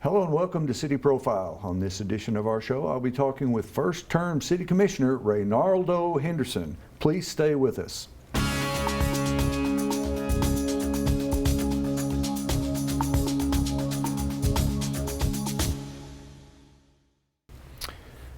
Hello and welcome to City Profile. On this edition of our show, I'll be talking with first-term City Commissioner Raynarldo Henderson. Please stay with us.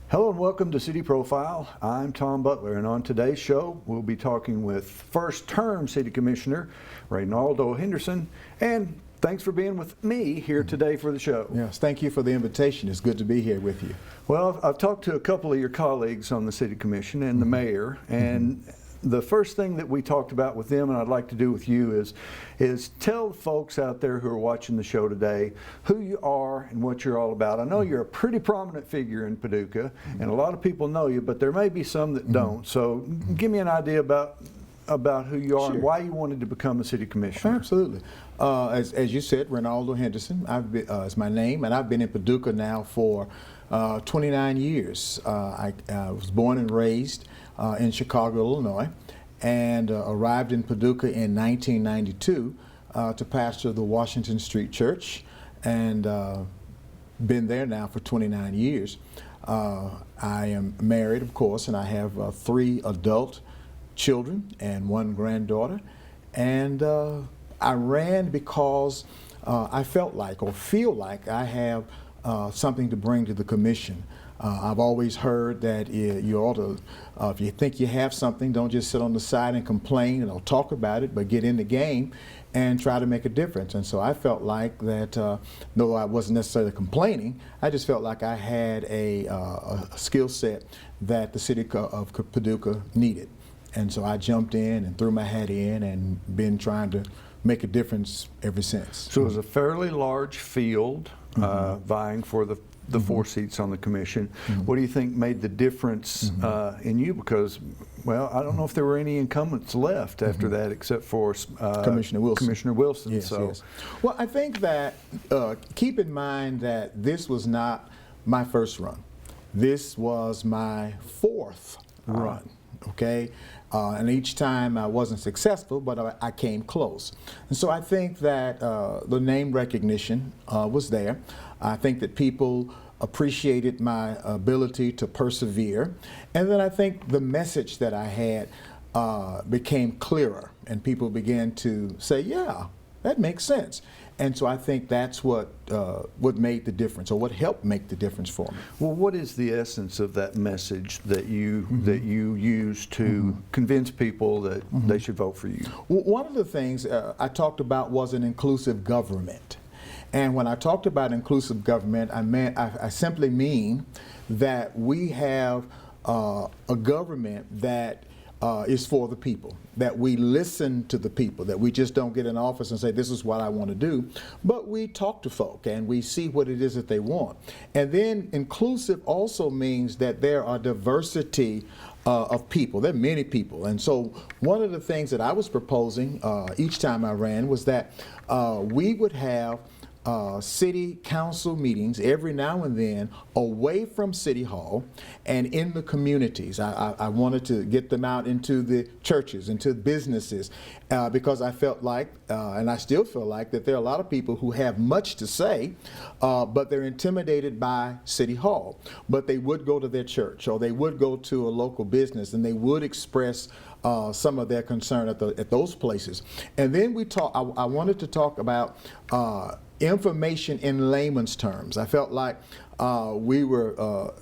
Hello and welcome to City Profile. I'm Tom Butler, and on today's show, we'll be talking with first-term City Commissioner Raynarldo Henderson. And thanks for being with me here today for the show. Yes, thank you for the invitation. It's good to be here with you. Well, I've talked to a couple of your colleagues on the City Commission and the mayor, and the first thing that we talked about with them, and I'd like to do with you, is tell the folks out there who are watching the show today who you are and what you're all about. I know you're a pretty prominent figure in Paducah, and a lot of people know you, but there may be some that don't. So give me an idea about who you are and why you wanted to become a city commissioner. Absolutely. As you said, Raynarldo Henderson is my name, and I've been in Paducah now for 29 years. I was born and raised in Chicago, Illinois, and arrived in Paducah in 1992 to pastor the Washington Street Church, and been there now for 29 years. I am married, of course, and I have 3 adult children and 1 granddaughter, and I ran because I felt like or feel like I have something to bring to the commission. I've always heard that you ought to, if you think you have something, don't just sit on the side and complain and talk about it, but get in the game and try to make a difference. And so I felt like that, though I wasn't necessarily complaining, I just felt like I had a skill set that the city of Paducah needed. And so I jumped in and threw my hat in and been trying to make a difference ever since. So it was a fairly large field vying for the 4 seats on the commission. What do you think made the difference in you? Because, well, I don't know if there were any incumbents left after that except for Commissioner Wilson. Commissioner Wilson. Yes, so. yes. Well, I think that, keep in mind that this was not my first run. This was my 4th run, okay? And each time I wasn't successful, but I came close. And so I think that the name recognition was there. I think that people appreciated my ability to persevere. And then I think the message that I had became clearer, and people began to say, yeah, that makes sense. And so I think that's what made the difference, or what helped make the difference for me. Well, what is the essence of that message that you use to convince people that they should vote for you? Well, one of the things I talked about was an inclusive government. And when I talked about inclusive government, I simply mean that we have a government that is for the people, that we listen to the people, that we just don't get in office and say, this is what I want to do, but we talk to folk and we see what it is that they want. And then inclusive also means that there are diversity of people. There are many people. And so one of the things that I was proposing each time I ran was that we would have city council meetings every now and then away from City Hall and in the communities. I wanted to get them out into the churches, into businesses, because I felt like, and I still feel like, that there are a lot of people who have much to say, but they're intimidated by City Hall. But they would go to their church, or they would go to a local business, and they would express some of their concern at those places. And then I wanted to talk about information in layman's terms. I felt like we were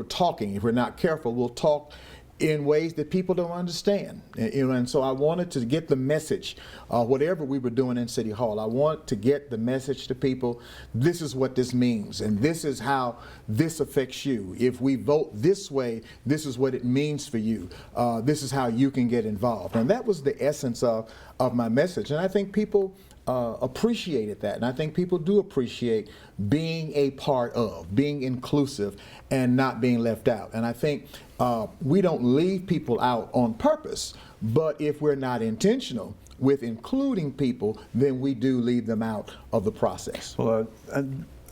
talking. If we're not careful, we'll talk in ways that people don't understand. And so I wanted to get the message, whatever we were doing in City Hall, I want to get the message to people. This is what this means, and this is how this affects you. If we vote this way, this is what it means for you. This is how you can get involved. And that was the essence of my message. And I think people appreciated that, and I think people do appreciate being a part of, being inclusive, and not being left out. And I think we don't leave people out on purpose, but if we're not intentional with including people, then we do leave them out of the process. Well,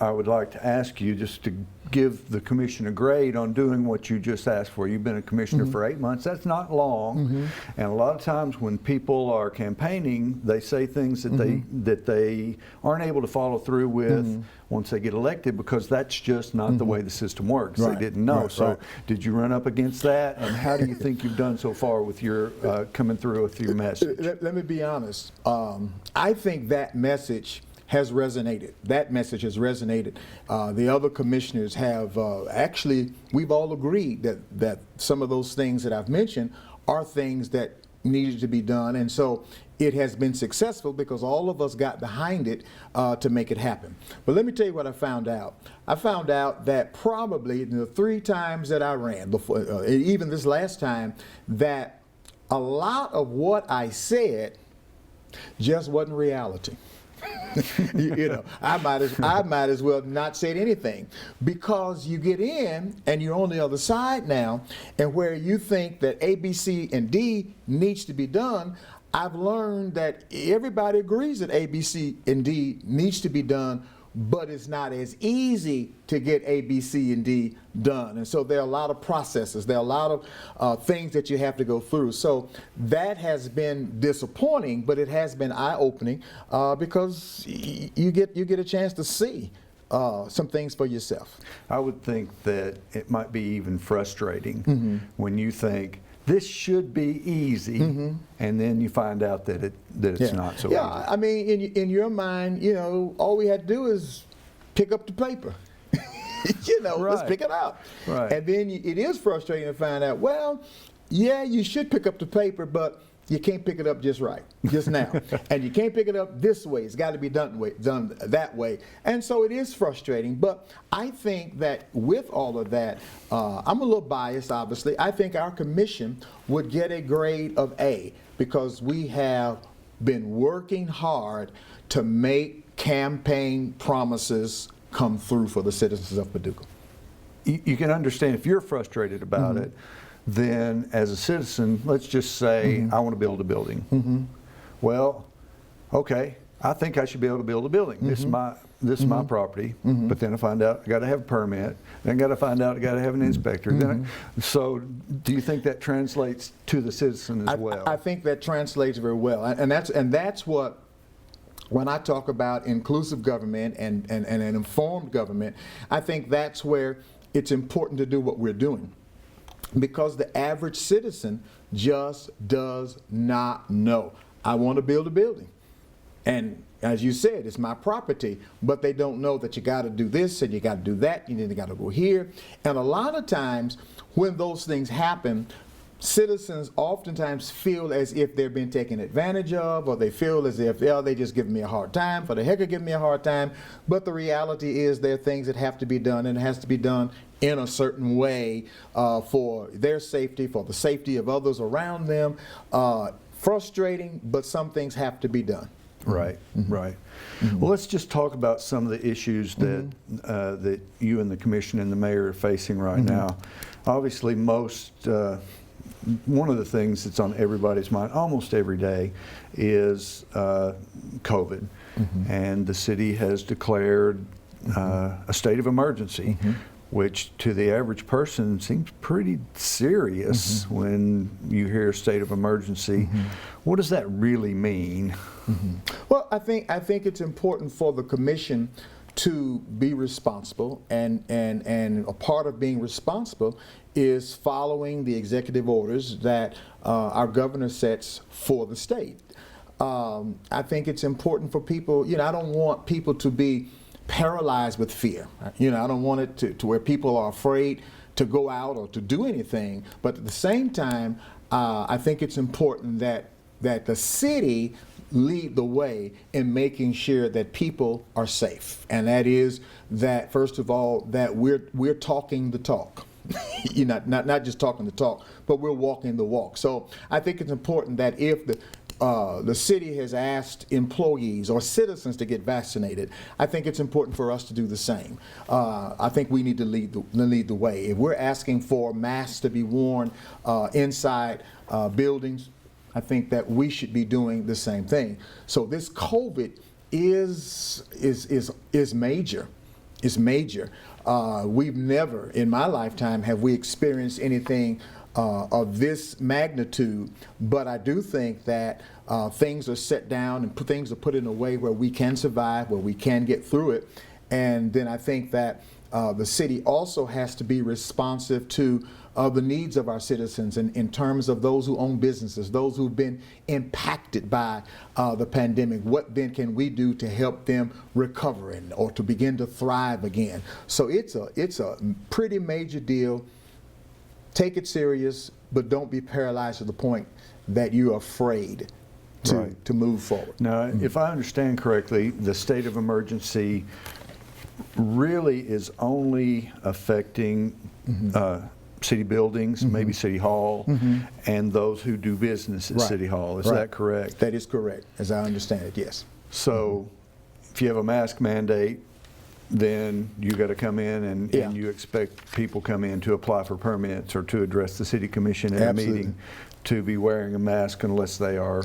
I would like to ask you just to give the commission a grade on doing what you just asked for. You've been a commissioner for 8 months. That's not long. And a lot of times when people are campaigning, they say things that they aren't able to follow through with once they get elected, because that's just not the way the system works. Right. They didn't know. Right. So Right. did you run up against that? And how do you think you've done so far with your coming through with your message? Let me be honest. I think that message has resonated. That message has resonated. The other commissioners have actually, we've all agreed that some of those things that I've mentioned are things that needed to be done. And so it has been successful because all of us got behind it to make it happen. But let me tell you what I found out. I found out that probably in the 3 times that I ran, before, even this last time, that a lot of what I said just wasn't reality. You know, I might as well not said anything, because you get in and you're on the other side now, and where you think that A, B, C, and D needs to be done, I've learned that everybody agrees that A, B, C, and D needs to be done, but it's not as easy to get A, B, C, and D done. And so there are a lot of processes. There are a lot of things that you have to go through. So that has been disappointing, but it has been eye-opening because you get a chance to see some things for yourself. I would think that it might be even frustrating when you think this should be easy, and then you find out that it's not so easy. Yeah, I mean, in your mind, you know, all we had to do is pick up the paper. You know, let's pick it up. Right. And then it is frustrating to find out, well, yeah, you should pick up the paper, but you can't pick it up just right, just now. And you can't pick it up this way. It's got to be done that way. And so it is frustrating. But I think that with all of that, I'm a little biased, obviously. I think our commission would get a grade of A, because we have been working hard to make campaign promises come through for the citizens of Paducah. You can understand if you're frustrated about it, then as a citizen, let's just say I want to build a building. Well, okay, I think I should be able to build a building. This is my property, but then I find out I got to have a permit. Then I got to find out I got to have an inspector. So, do you think that translates to the citizen as well? I think that translates very well, and that's what. When I talk about inclusive government and an informed government, I think that's where it's important to do what we're doing. Because the average citizen just does not know. I want to build a building. And as you said, it's my property, but they don't know that you got to do this and you got to do that, you got to go here. And a lot of times when those things happen, citizens oftentimes feel as if they're being taken advantage of, or they feel as if, oh, they just giving me a hard time, for the heck of giving me a hard time. But the reality is there are things that have to be done, and it has to be done in a certain way for their safety, for the safety of others around them. Frustrating, but some things have to be done. Right, right. Well, let's just talk about some of the issues that that you and the commission and the mayor are facing right now. Obviously, one of the things that's on everybody's mind almost every day is COVID, and the city has declared a state of emergency, which to the average person seems pretty serious when you hear state of emergency. What does that really mean? Well, I think it's important for the commission to be responsible, and a part of being responsible is following the executive orders that our governor sets for the state. I think it's important for people, I don't want people to be paralyzed with fear. I don't want it to where people are afraid to go out or to do anything. But at the same time, I think it's important that the city lead the way in making sure that people are safe. And that is that, first of all, that we're talking the talk. Not just talking the talk, but we're walking the walk. So I think it's important that if the city has asked employees or citizens to get vaccinated, I think it's important for us to do the same. I think we need to lead the way. If we're asking for masks to be worn inside buildings, I think that we should be doing the same thing. So this COVID is major. It's major. We've never, in my lifetime, have we experienced anything of this magnitude, but I do think that things are set down and things are put in a way where we can survive, where we can get through it. And then I think that the city also has to be responsive to the needs of our citizens in terms of those who own businesses, those who've been impacted by the pandemic. What then can we do to help them recover or to begin to thrive again? So it's a pretty major deal. Take it serious, but don't be paralyzed to the point that you're afraid to move forward. Now, if I understand correctly, the state of emergency really is only affecting city buildings, maybe City Hall, and those who do business at City Hall. Is that correct? That is correct, as I understand it, yes. So if you have a mask mandate, then you got to come in and you expect people come in to apply for permits or to address the city commission in a meeting to be wearing a mask unless they are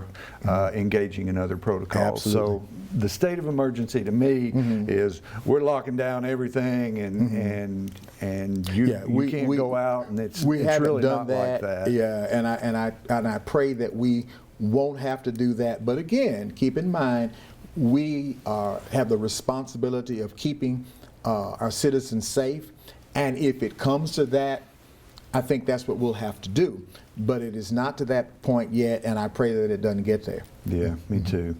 engaging in other protocols. So the state of emergency to me is we're locking down everything and you can't go out, and it's really not like that. Yeah, and I pray that we won't have to do that. But again, keep in mind, we have the responsibility of keeping our citizens safe, and if it comes to that, I think that's what we'll have to do. But it is not to that point yet, and I pray that it doesn't get there. Yeah, me too.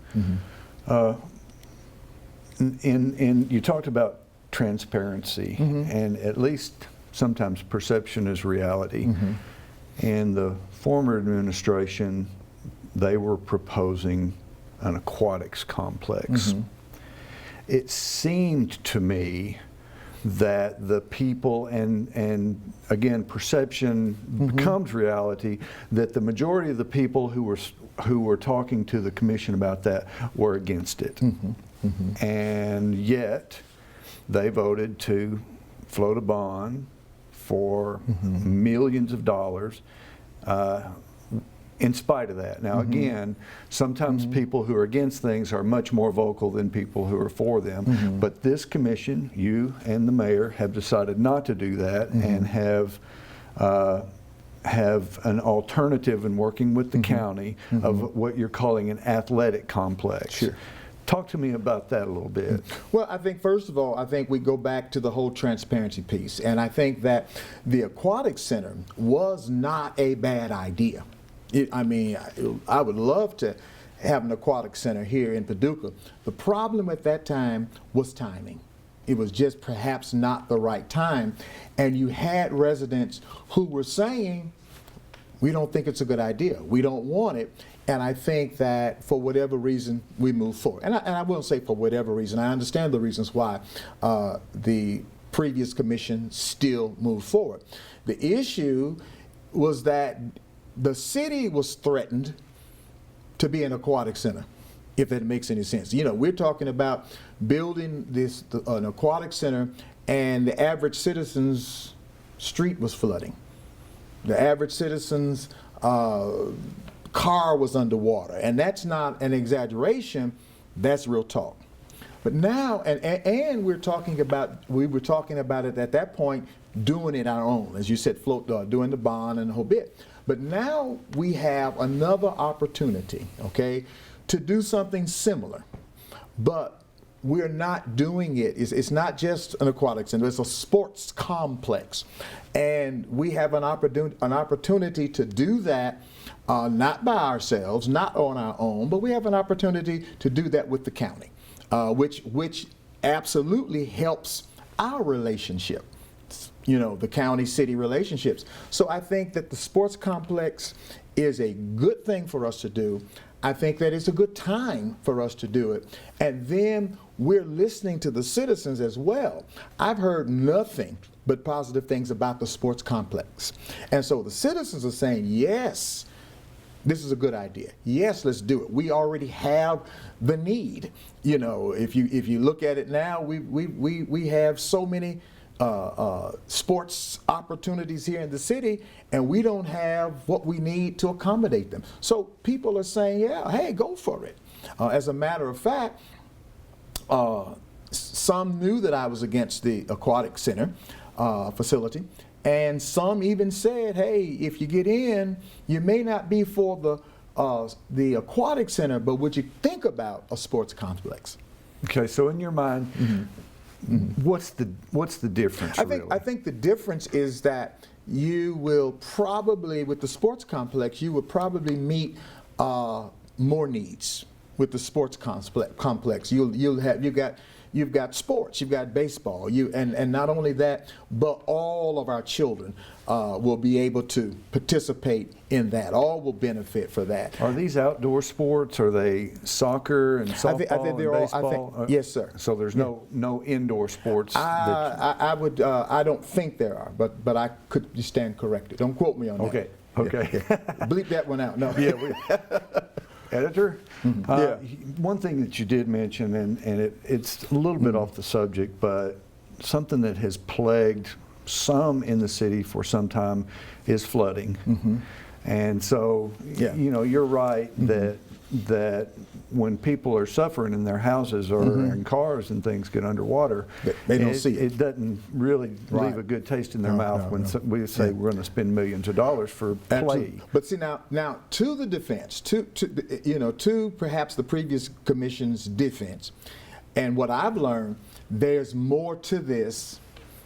You talked about transparency, and at least sometimes perception is reality. And the former administration, they were proposing an aquatics complex. It seemed to me that the people, and again, perception becomes reality, that the majority of the people who were talking to the commission about that were against it. And yet they voted to float a bond for millions of dollars in spite of that. Now again, sometimes people who are against things are much more vocal than people who are for them. But this commission, you and the mayor, have decided not to do that and have an alternative in working with the county of what you're calling an athletic complex. Sure. Talk to me about that a little bit. Well, I think first of all, I think we go back to the whole transparency piece, and I think that the Aquatic Center was not a bad idea. I mean, I would love to have an aquatic center here in Paducah. The problem at that time was timing. It was just perhaps not the right time, and you had residents who were saying, we don't think it's a good idea, we don't want it. And I think that for whatever reason, we moved forward. And I won't say for whatever reason. I understand the reasons why the previous commission still moved forward. The issue was that the city was threatened to be an aquatic center, if that makes any sense. You know, we're talking about building an aquatic center, and the average citizen's street was flooding. The average citizen's car was underwater, and that's not an exaggeration, that's real talk. But now, and we were talking about it at that point, doing it our own, as you said, doing the bond and the whole bit. But now we have another opportunity, okay, to do something similar, but we're not doing it. It's not just an aquatic center, it's a sports complex. And we have an opportunity to do that, not by ourselves, not on our own, but we have an opportunity to do that with the county, which absolutely helps our relationship, you know, the county-city relationships. So I think that the sports complex is a good thing for us to do. I think that it's a good time for us to do it. And then we're listening to the citizens as well. I've heard nothing but positive things about the sports complex. And so the citizens are saying, yes, this is a good idea. Yes, let's do it. We already have the need. You know, if you look at it now, we have so many sports opportunities here in the city, and we don't have what we need to accommodate them. So people are saying, yeah, hey, go for it. As a matter of fact, some knew that I was against the Aquatic Center facility, and some even said, hey, if you get in, you may not be for the Aquatic Center, but would you think about a sports complex? Okay, so in your mind, what's the difference? I think the difference is that you will probably, with the sports complex, you will probably meet more needs with the sports complex. You've got sports, you've got baseball, and not only that, but all of our children will be able to participate in that. All will benefit for that. Are these outdoor sports? Are they soccer and softball I think they're and all. baseball? Yes, sir. So there's no indoor sports. I don't think there are, but I could stand corrected. Don't quote me on that. Okay. Yeah. Bleep that one out. No. Yeah. Editor, Yeah. one thing that you did mention, and it's a little bit off the subject, but something that has plagued some in the city for some time is flooding. And so, you're right that when people are suffering in their houses or in cars and things get underwater, they don't see it. It doesn't really leave a good taste in their mouth when we say we're going to spend millions of dollars for play. Absolutely. But see now to the defense, to perhaps the previous commission's defense, and what I've learned, there's more to this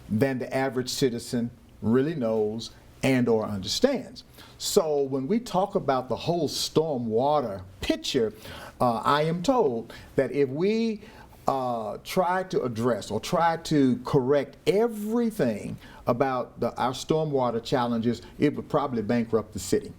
than the average citizen really knows and or understands. So when we talk about the whole stormwater picture, I am told that if we try to address or try to correct everything about our stormwater challenges, it would probably bankrupt the city.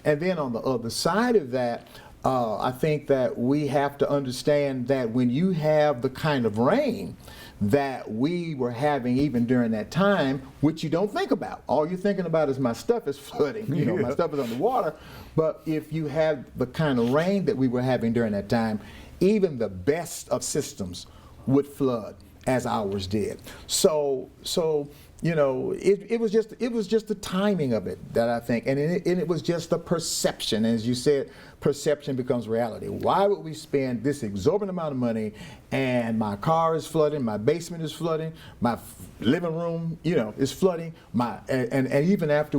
And then on the other side of that, I think that we have to understand that when you have the kind of rain that we were having even during that time, which you don't think about. All you're thinking about is my stuff is flooding, my stuff is underwater. But if you have the kind of rain that we were having during that time, even the best of systems would flood as ours did. So it was just the timing of it that I think, and it was just the perception. As you said, perception becomes reality. Why would we spend this exorbitant amount of money and my car is flooding, my basement is flooding, my living room, is flooding, and even after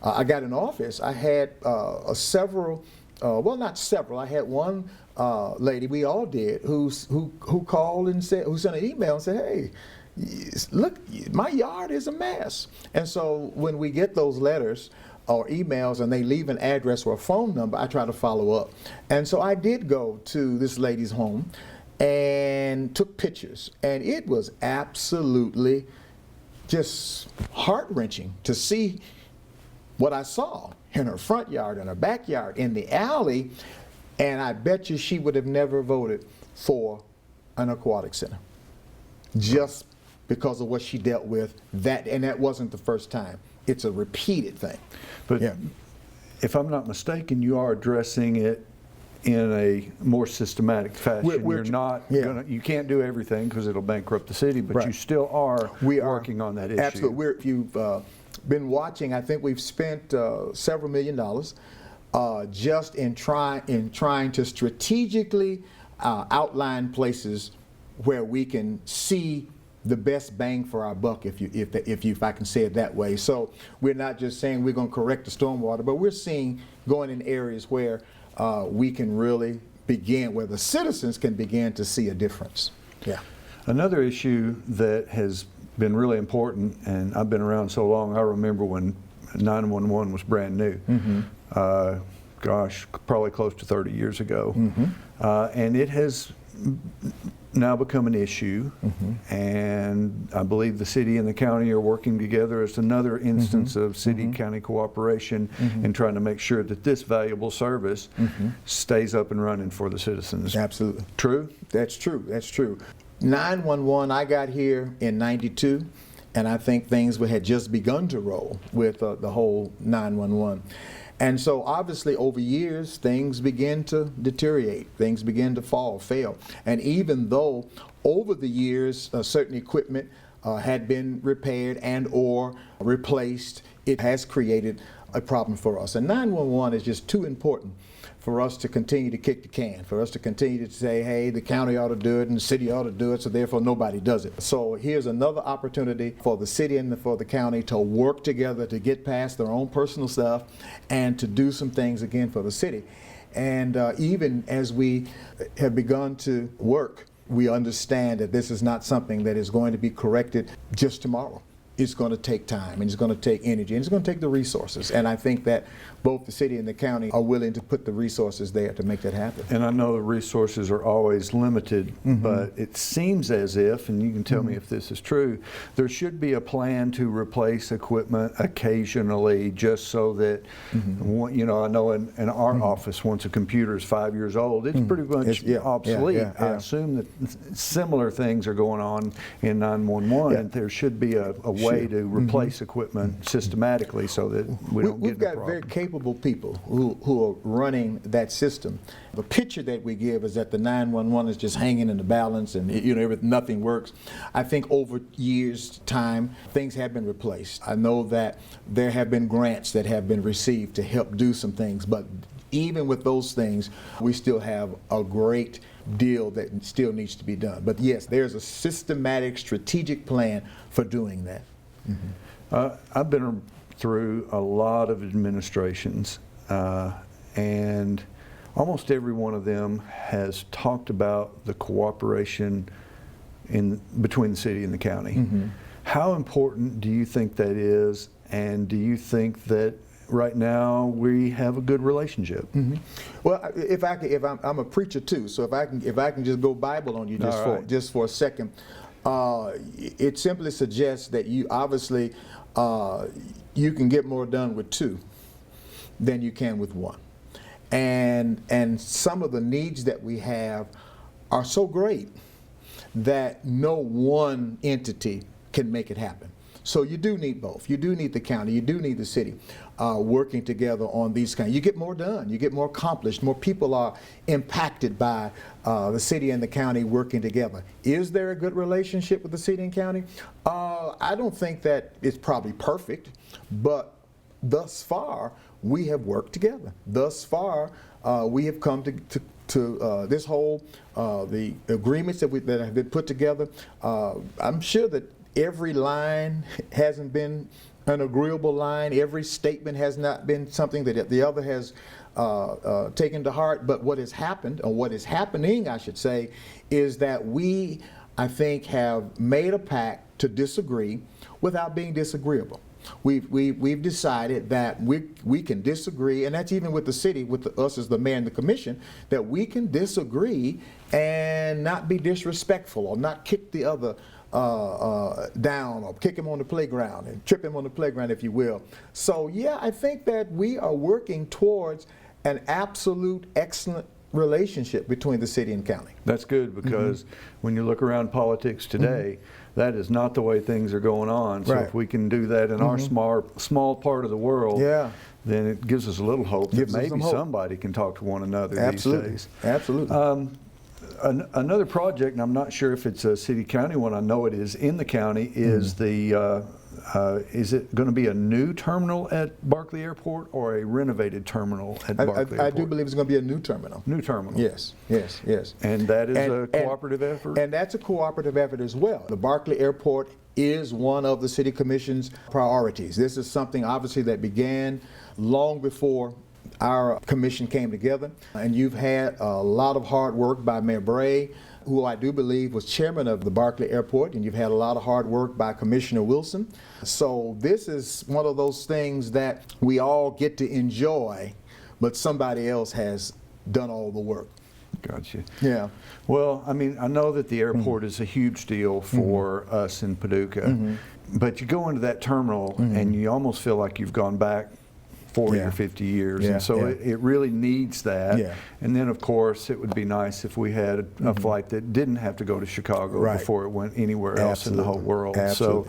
I got in office, I had several, not several, I had one lady, we all did, who called and who sent an email and said, hey, look, my yard is a mess. And so when we get those letters or emails and they leave an address or a phone number, I try to follow up. And so I did go to this lady's home and took pictures, and it was absolutely just heart-wrenching to see what I saw in her front yard, in her backyard, in the alley, and I bet you she would have never voted for an aquatic center. Just because of what she dealt with, and that wasn't the first time. It's a repeated thing. But if I'm not mistaken, you are addressing it in a more systematic fashion. You're not you can't do everything because it'll bankrupt the city, but you still are working on that issue. Absolutely. If you've been watching, I think we've spent several $1 million just in trying to strategically outline places where we can see the best bang for our buck, if I can say it that way. So we're not just saying we're going to correct the stormwater, but we're seeing going in areas where we can really begin, where the citizens can begin to see a difference. Yeah. Another issue that has been really important, and I've been around so long, I remember when 911 was brand new. Probably close to 30 years ago. And it has now become an issue, and I believe the city and the county are working together as another instance of city-county cooperation in trying to make sure that this valuable service stays up and running for the citizens. Absolutely. True? That's true. That's true. 911, I got here in '92, and I think things had just begun to roll with the whole 911. And so obviously over years, things begin to deteriorate, things begin to fail. And even though over the years, certain equipment had been repaired and or replaced, it has created a problem for us. And 911 is just too important for us to continue to kick the can, for us to continue to say, hey, the county ought to do it and the city ought to do it, so therefore nobody does it. So here's another opportunity for the city and for the county to work together to get past their own personal stuff and to do some things again for the city. And even as we have begun to work, we understand that this is not something that is going to be corrected just tomorrow. It's going to take time, and it's going to take energy, and it's going to take the resources. And I think that both the city and the county are willing to put the resources there to make that happen. And I know the resources are always limited, but it seems as if, and you can tell me if this is true, there should be a plan to replace equipment occasionally, just so that, you know, I know in our office, once a computer is 5 years old, it's pretty much obsolete. I assume that similar things are going on in 911, and there should be a way to replace equipment systematically so that we don't get in a problem. We've got very capable people who are running that system. The picture that we give is that the 911 is just hanging in the balance and, you know, nothing works. I think over years' time, things have been replaced. I know that there have been grants that have been received to help do some things, but even with those things, we still have a great deal that still needs to be done. But yes, there's a systematic, strategic plan for doing that. I've been through a lot of administrations, and almost every one of them has talked about the cooperation between the city and the county. How important do you think that is, and do you think that right now we have a good relationship? Well, I'm a preacher too, so if I can just go Bible on you just for a second, it simply suggests that you obviously you can get more done with two than you can with one, and some of the needs that we have are so great that no one entity can make it happen. So you do need both. You do need the county, you do need the city working together on these kinds. You get more done, you get more accomplished, more people are impacted by the city and the county working together. Is there a good relationship with the city and county? I don't think that it's probably perfect, but thus far we have worked together. Thus far we have come to this whole, the agreements that have been put together. I'm sure that every line hasn't been an agreeable line. Every statement has not been something that the other has taken to heart. But what has happened, or what is happening, I should say, is that we, I think, have made a pact to disagree without being disagreeable. We've decided that we can disagree, and that's even with the city, with us as the mayor and the commission, that we can disagree and not be disrespectful or not kick the other down or kick him on the playground and trip him on the playground, if you will. So yeah, I think that we are working towards an absolute excellent relationship between the city and county. That's good, because when you look around politics today, that is not the way things are going on. So if we can do that in our small part of the world, then it gives us a little hope that maybe somebody can talk to one another these days. Absolutely. Another project, and I'm not sure if it's a city-county one, I know it is in the county, is is it going to be a new terminal at Barkley Airport or a renovated terminal at Barkley Airport? I do believe it's going to be a new terminal. New terminal. Yes. And that is a cooperative effort? And that's a cooperative effort as well. The Barkley Airport is one of the City Commission's priorities. This is something obviously that began long before our commission came together, and you've had a lot of hard work by Mayor Bray, who I do believe was chairman of the Barkley Airport, and you've had a lot of hard work by Commissioner Wilson. So this is one of those things that we all get to enjoy, but somebody else has done all the work. Gotcha. Yeah. Well, I mean, I know that the airport is a huge deal for us in Paducah, but you go into that terminal and you almost feel like you've gone back 40 or 50 years, and so it really needs that. And then, of course, it would be nice if we had a flight that didn't have to go to Chicago before it went anywhere else in the whole world. So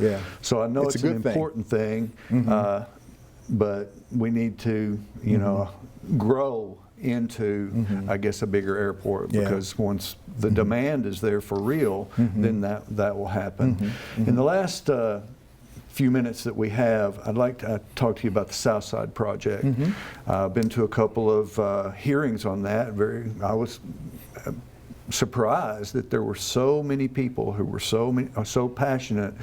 I know it's an important thing, but we need to, you know, grow into, I guess, a bigger airport, because once the demand is there for real, then that will happen. In the last few minutes that we have, I'd like to talk to you about the Southside project. I've been to a couple of hearings on that. I was surprised that there were so many people who were so passionate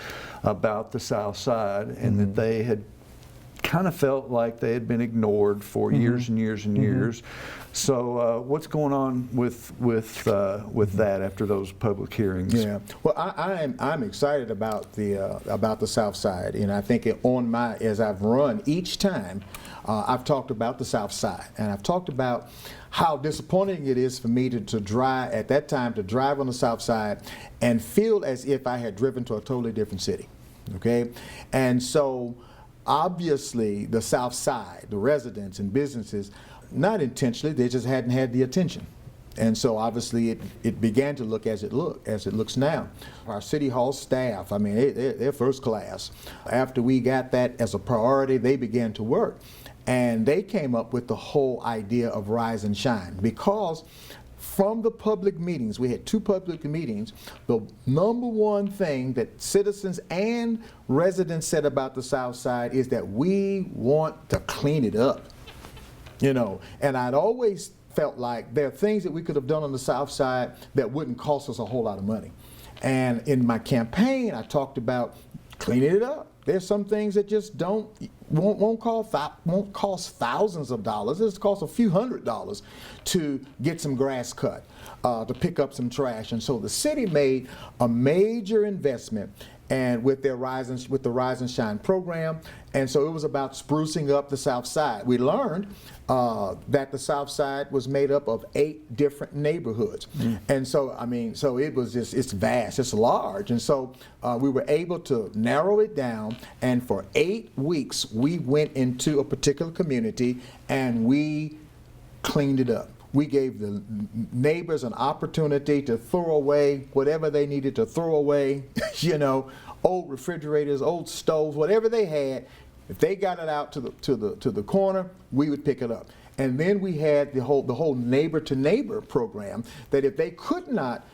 about the South Side, and that they had kind of felt like they had been ignored for years and years and years. So what's going on with that after those public hearings? Yeah, well, I'm excited about the South Side, and I think as I've run each time, I've talked about the South Side, and I've talked about how disappointing it is for me to drive at that time, to drive on the South Side and feel as if I had driven to a totally different city. Okay, and so obviously the South Side, the residents and businesses, not intentionally, they just hadn't had the attention. And so obviously it began to look as it looks now. Our City Hall staff, I mean, they're first class. After we got that as a priority, they began to work. And they came up with the whole idea of Rise and Shine, because from the public meetings, we had 2 public meetings, the number one thing that citizens and residents said about the South Side is that we want to clean it up. You know, and I'd always felt like there are things that we could have done on the South Side that wouldn't cost us a whole lot of money. And in my campaign, I talked about cleaning it up. There's some things that just won't cost thousands of dollars. It costs a few $100s to get some grass cut, to pick up some trash. And so the city made a major investment and with the Rise and Shine program, and so it was about sprucing up the South Side. We learned that the South Side was made up of 8 different neighborhoods, and so so it was it's vast, it's large, and so we were able to narrow it down. And for 8 weeks, we went into a particular community and we cleaned it up. We gave the neighbors an opportunity to throw away whatever they needed to throw away, you know, old refrigerators, old stoves, whatever they had. If they got it out to the corner, we would pick it up. And then we had the whole neighbor to neighbor program, that if they could not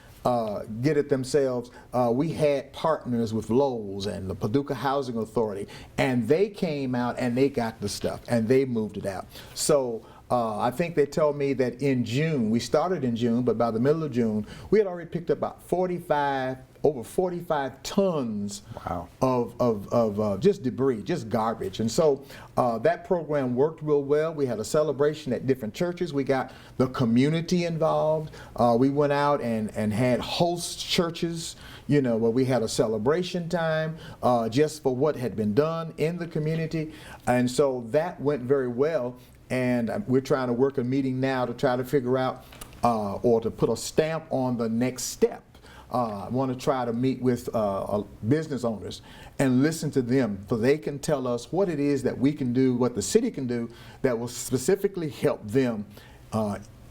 get it themselves, we had partners with Lowe's and the Paducah Housing Authority, and they came out and they got the stuff and they moved it out. So I think they told me that in June, we started in June, but by the middle of June, we had already picked up about over 45 tons of just debris, just garbage. And so that program worked real well. We had a celebration at different churches. We got the community involved. We went out and had host churches, you know, where we had a celebration time just for what had been done in the community. And so that went very well. And we're trying to work a meeting now to try to figure out or to put a stamp on the next step. I want to try to meet with business owners and listen to them, so they can tell us what it is that we can do, what the city can do that will specifically help them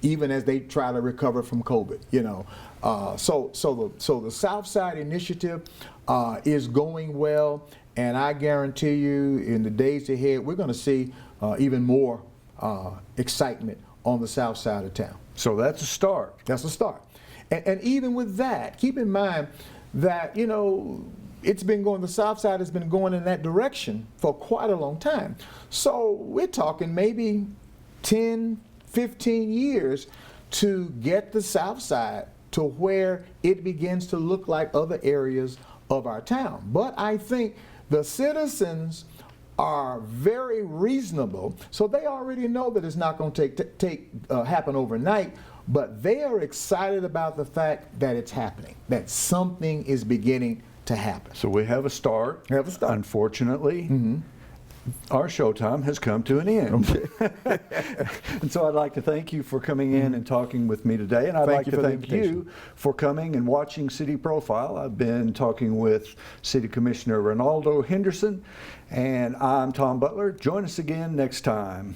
even as they try to recover from COVID. You know, so the Southside Initiative is going well, and I guarantee you, in the days ahead, we're going to see even more excitement on the south side of town. So that's a start. That's a start. And even with that, keep in mind that, you know, the south side has been going in that direction for quite a long time. So we're talking maybe 10, 15 years to get the south side to where it begins to look like other areas of our town. But I think the citizens are very reasonable, so they already know that it's not going to happen overnight, but they are excited about the fact that it's happening, that something is beginning to happen. So we have a start. We have a start. Unfortunately, our showtime has come to an end. Okay. And so I'd like to thank you for coming in and talking with me today. And I'd like to thank you for coming and watching City Profile. I've been talking with City Commissioner Raynarldo Henderson, and I'm Tom Butler. Join us again next time.